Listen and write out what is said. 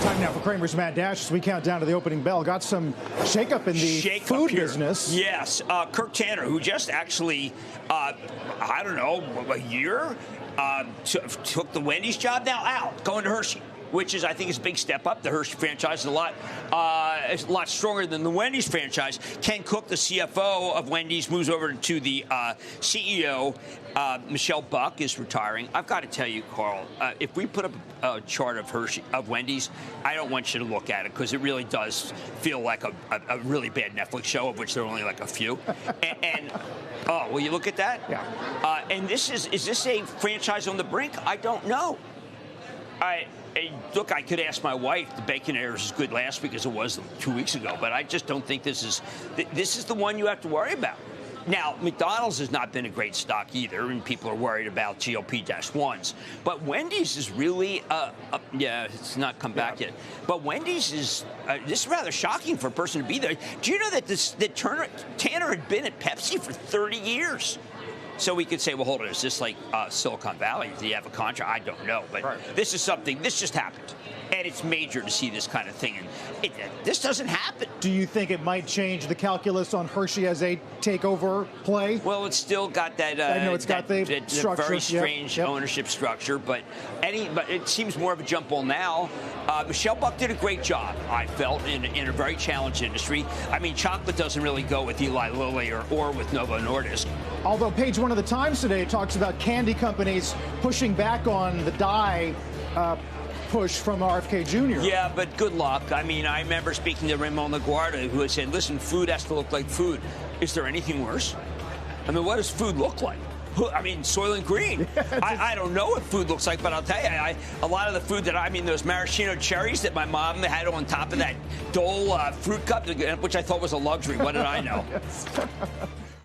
Time now for Cramer's Mad Dash as we count down to the opening bell. Got some shakeup in the food business. Yes. Kirk Tanner, who just actually, I don't know, a year, took the Wendy's job, now out, going to Hershey, which is, I think, is a big step up. The Hershey franchise is a lot stronger than the Wendy's franchise. Ken Cook, the CFO of Wendy's, moves over to the CEO. Michelle Buck is retiring. I've got to tell you, Carl, if we put up a chart of Wendy's, I don't want you to look at it because it really does feel like a really bad Netflix show, of which there are only like a few. Oh, will you look at that? Yeah. And is this a franchise on the brink? I don't know. Look, I could ask my wife. The Baconator was as good last week as it was 2 weeks ago, but I just don't think this is the one you have to worry about. Now, McDonald's has not been a great stock either, and people are worried about GLP-1s. But Wendy's is really, it's not come back yet. But Wendy's is, this is rather shocking for a person to be there. Do you know that Tanner had been at Pepsi for 30 years? So we could say, well, hold on, is this like Silicon Valley? Do you have a contract? I don't know. But This is something, this just happened. And it's major to see this kind of thing. And this doesn't happen. Do you think it might change the calcus on Hershey as a takeover play? Well, it's still got that, I know it's got the structure, very strange ownership structure, but it seems more of a jump ball now. Michelle Buck did a great job, I felt, in a very challenged industry. I mean, chocolate doesn't really go with Eli Lilly or with Novo Nordisk. Although page one of the Times today talks about candy companies pushing back on the dye push from RFK Jr. Yeah, but good luck. I mean, I remember speaking to Ramon LaGuardia, who had said, listen, food has to look like food. Is there anything worse? I mean, what does food look like? I mean, Soylent Green. I don't know what food looks like, but I'll tell you, a lot of the food those maraschino cherries that my mom had on top of that Dole fruit cup, which I thought was a luxury. What did I know?